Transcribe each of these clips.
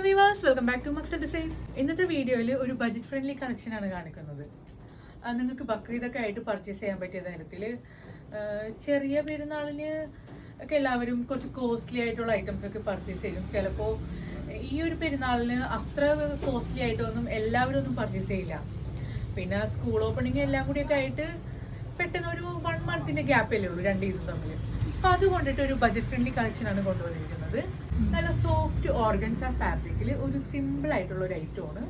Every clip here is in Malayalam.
വിവാസ് welcome back to Max designs. ഇന്നത്തെ വീഡിയോയിൽ ഒരു ബഡ്ജറ്റ് ഫ്രണ്ട്ലി കളക്ഷനാണ് കാണിക്കുന്നത്. നിങ്ങൾക്ക് ബക്രീദൊക്കെ ആയിട്ട് പർച്ചേസ് ചെയ്യാൻ പറ്റിയ തരത്തിൽ ചെറിയ പെരുന്നാളിന് ഒക്കെ എല്ലാവരും കുറച്ച് കോസ്റ്റ്ലി ആയിട്ടുള്ള ഐറ്റംസ് ഒക്കെ പർച്ചേസ് ചെയ്യും. ചിലപ്പോൾ ഈ ഒരു പെരുന്നാളിന് അത്ര കോസ്റ്റ്ലി ആയിട്ടൊന്നും എല്ലാവരും ഒന്നും പർച്ചേസ് ചെയ്യില്ല. പിന്നെ സ്കൂൾ ഓപ്പണിങ് എല്ലാം കൂടിയൊക്കെ ആയിട്ട് പെട്ടെന്ന് ഒരു 1 മന്തിന്റെ ഗ്യാപ്പല്ലേ ഉള്ളൂ രണ്ട് ഇതും തമ്മിൽ. അപ്പം അതുകൊണ്ടിട്ട് ഒരു ബഡ്ജറ്റ് ഫ്രണ്ട്ലി കളക്ഷനാണ് കൊണ്ടുവന്നിരിക്കുന്നത്. നല്ല സോഫ്റ്റ് ഓർഗൻസ ഫാബ്രിക്കിൽ ഒരു സിമ്പിൾ ആയിട്ടുള്ള ഒരു ഐറ്റമാണ്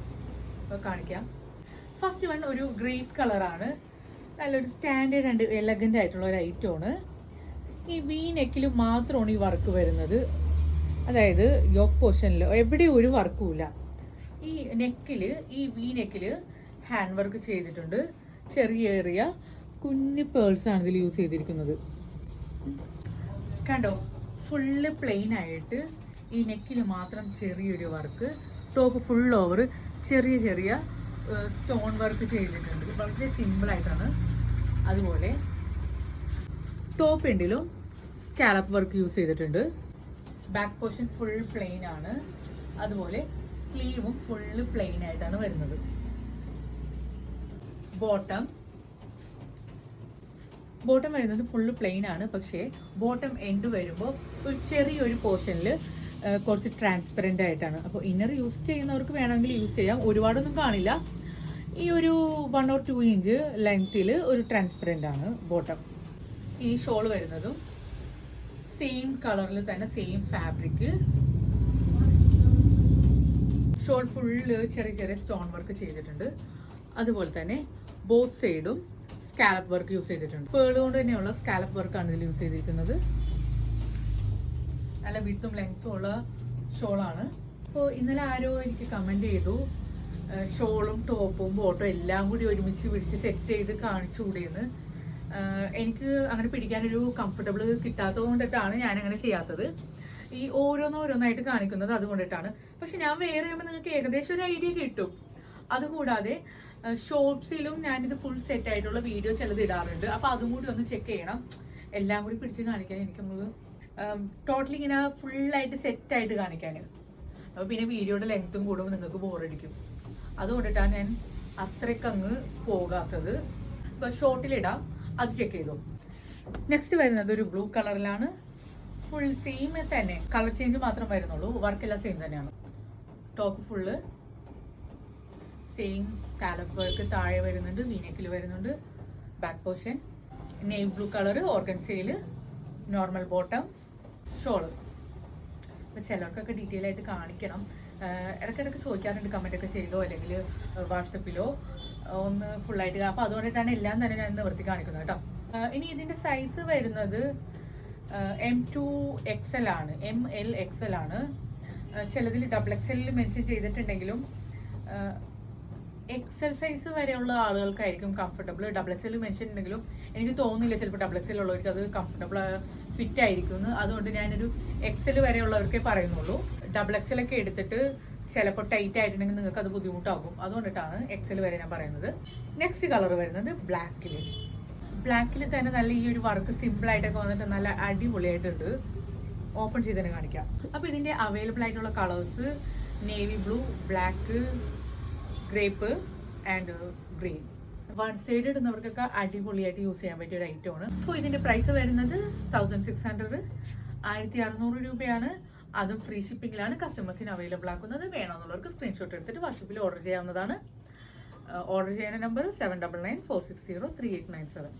കാണിക്കാം. ഫസ്റ്റ് വൺ ഒരു ഗ്രേപ്പ് കളറാണ്. നല്ലൊരു സ്റ്റാൻഡേർഡ് ആൻഡ് എലഗൻ്റ് ആയിട്ടുള്ള ഒരു ഐറ്റമാണ്. ഈ വി നെക്കിൽ മാത്രമാണ് ഈ വർക്ക് വരുന്നത്. അതായത് യോക്ക് പോർഷനിൽ എവിടെയും ഒരു വർക്കും ഇല്ല. ഈ നെക്കിൽ, ഈ വി നെക്കിൽ ഹാൻഡ് വർക്ക് ചെയ്തിട്ടുണ്ട്. ചെറിയ കുഞ്ഞു പേൾസ് ആണ് ഇതിൽ യൂസ് ചെയ്തിരിക്കുന്നത്. കണ്ടോ, ഫുള്ള് പ്ലെയിൻ ആയിട്ട് ഈ നെക്കിൽ മാത്രം ചെറിയൊരു വർക്ക്, ടോപ്പ് ഫുൾ ഓവർ ചെറിയ സ്റ്റോൺ വർക്ക് ചെയ്തിട്ടുണ്ട്. വളരെ സിമ്പിളായിട്ടാണ്. അതുപോലെ ടോപ്പ് എൻഡിലും സ്കാലപ്പ് വർക്ക് യൂസ് ചെയ്തിട്ടുണ്ട്. ബാക്ക് പോർഷൻ ഫുൾ പ്ലെയിൻ ആണ്. അതുപോലെ സ്ലീവും ഫുള്ള് പ്ലെയിൻ ആയിട്ടാണ് വരുന്നത്. ബോട്ടം വരുന്നത് ഫുള്ള് പ്ലെയിൻ ആണ്. പക്ഷേ ബോട്ടം എൻഡ് വരുമ്പോൾ ഒരു ചെറിയൊരു പോർഷനിൽ കുറച്ച് ട്രാൻസ്പെറൻ്റ് ആയിട്ടാണ്. അപ്പോൾ ഇന്നർ യൂസ് ചെയ്യുന്നവർക്ക് വേണമെങ്കിൽ യൂസ് ചെയ്യാം. ഒരുപാടൊന്നും കാണില്ല. ഈ ഒരു 1 or 2 ഇഞ്ച് ലെങ്ത്തിൽ ഒരു ട്രാൻസ്പെറൻ്റ് ആണ് ബോട്ടം. ഈ ഷോൾ വരുന്നതും സെയിം കളറിൽ തന്നെ, സെയിം ഫാബ്രിക്. ഷോൾ ഫുള്ള് ചെറിയ സ്റ്റോൺ വർക്ക് ചെയ്തിട്ടുണ്ട്. അതുപോലെ തന്നെ ബോത്ത് സൈഡും സ്കാലപ്പ് വർക്ക് യൂസ് ചെയ്തിട്ടുണ്ട്. പേൾ കൊണ്ട് തന്നെയുള്ള സ്കാലപ്പ് വർക്കാണ് ഇതിൽ യൂസ് ചെയ്തിരിക്കുന്നത്. നല്ല വിഡ്ത്തും ലെങ്ത്തും ഉള്ള ഷോളാണ്. അപ്പോൾ ഇന്നലെ ആരോ എനിക്ക് കമൻറ്റ് ചെയ്തു, ഷോളും ടോപ്പും ബോട്ടും എല്ലാം കൂടി ഒരുമിച്ച് പിടിച്ച് സെറ്റ് ചെയ്ത് കാണിച്ചുകൂടിയെന്ന്. എനിക്ക് അങ്ങനെ പിടിക്കാനൊരു കംഫർട്ടബിൾ കിട്ടാത്തത് കൊണ്ടിട്ടാണ് ഞാൻ അങ്ങനെ ചെയ്യാത്തത്. ഈ ഓരോന്നായിട്ട് കാണിക്കുന്നത് അതുകൊണ്ടിട്ടാണ്. പക്ഷെ ഞാൻ വേറെ ചെയ്യുമ്പോൾ നിങ്ങൾക്ക് ഏകദേശം ഒരു ഐഡിയ കിട്ടും. അതുകൂടാതെ ഷോർട്സിലും ഞാനിത് ഫുൾ സെറ്റ് ആയിട്ടുള്ള വീഡിയോ ചിലത് ഇടാറുണ്ട്. അപ്പോൾ അതും കൂടി ഒന്ന് ചെക്ക് ചെയ്യണം. എല്ലാം കൂടി പിടിച്ച് കാണിക്കാൻ എനിക്കൊന്ന് ടോട്ടലി ഇങ്ങനെ ഫുള്ളായിട്ട് സെറ്റായിട്ട് കാണിക്കാൻ. അപ്പോൾ പിന്നെ വീഡിയോയുടെ ലെങ്ത്തും കൂടുമ്പോൾ നിങ്ങൾക്ക് ബോറടിക്കും. അതുകൊണ്ടിട്ടാണ് ഞാൻ അത്രയ്ക്കങ്ങ് പോകാത്തത്. ഇപ്പോൾ ഷോർട്ടിലിടാം, അത് ചെക്ക് ചെയ്തു. നെക്സ്റ്റ് വരുന്നത് ഒരു ബ്ലൂ കളറിലാണ്. ഫുൾ സെയിം തന്നെ, കളർ ചേഞ്ച് മാത്രം വരുന്നുള്ളൂ. വർക്കെല്ലാം സെയിം തന്നെയാണ്. Top full same scallop work താഴെ വരുന്നുണ്ട്, വീനെക്കിൽ വരുന്നുണ്ട്. Back portion navy blue colour ഓർഗൻസയിൽ, നോർമൽ ബോട്ടം, ഷോള്. അപ്പോൾ ചിലർക്കൊക്കെ ഡീറ്റെയിൽ ആയിട്ട് കാണിക്കണം. ഇടയ്ക്കിടയ്ക്ക് ചോദിക്കാറുണ്ട്, കമൻറ്റൊക്കെ ചെയ്തോ അല്ലെങ്കിൽ വാട്സപ്പിലോ ഒന്ന് ഫുള്ളായിട്ട്. അപ്പോൾ അതുകൊണ്ടിട്ടാണ് എല്ലാം തന്നെ ഞാൻ നിവർത്തി കാണിക്കുന്നത് കേട്ടോ. ഇനി ഇതിൻ്റെ സൈസ് വരുന്നത് M2XL ആണ്, MLXL ആണ്. ചിലതിൽ XXL മെൻഷൻ ചെയ്തിട്ടുണ്ടെങ്കിലും എക്സൽ സൈസ് വരെയുള്ള ആളുകൾക്കായിരിക്കും കംഫർട്ടബിൾ. XXL മെൻഷൻ ഉണ്ടെങ്കിലും എനിക്ക് തോന്നുന്നില്ല ചിലപ്പോൾ XXL ഉള്ളവർക്ക് അത് കംഫർട്ടബിൾ ഫിറ്റ് ആയിരിക്കും എന്ന്. അതുകൊണ്ട് ഞാനൊരു XL വരെയുള്ളവർക്കേ പറയുന്നുള്ളൂ. XXL ഒക്കെ എടുത്തിട്ട് ചിലപ്പോൾ ടൈറ്റ് ആയിട്ടുണ്ടെങ്കിൽ നിങ്ങൾക്ക് അത് ബുദ്ധിമുട്ടാകും. അതുകൊണ്ടിട്ടാണ് XL വരെ ഞാൻ പറയുന്നത്. നെക്സ്റ്റ് കളർ വരുന്നത് ബ്ലാക്കിൽ തന്നെ നല്ല ഈ ഒരു വർക്ക് സിമ്പിളായിട്ടൊക്കെ വന്നിട്ട് നല്ല അടിപൊളിയായിട്ടുണ്ട്. ഓപ്പൺ ചെയ്ത് തന്നെ കാണിക്കാം. അപ്പോൾ ഇതിൻ്റെ അവൈലബിൾ ആയിട്ടുള്ള colours navy blue, black, grape and green. One side ഇടുന്നവർക്കൊക്കെ അടിപൊളിയായിട്ട് യൂസ് ചെയ്യാൻ പറ്റിയ ഒരു ഐറ്റമാണ്. അപ്പോൾ ഇതിൻ്റെ പ്രൈസ് വരുന്നത് 1600, 1600 രൂപയാണ്. അതും ഫ്രീ ഷിപ്പിങ്ങിലാണ് കസ്റ്റമേഴ്സിന് അവൈലബിൾ ആക്കുന്നത്. വേണമെന്നുള്ളവർക്ക് സ്ക്രീൻഷോട്ട് എടുത്തിട്ട് വാട്സപ്പിൽ ഓർഡർ ചെയ്യാവുന്നതാണ്. ഓർഡർ ചെയ്യുന്ന നമ്പർ 7994603897.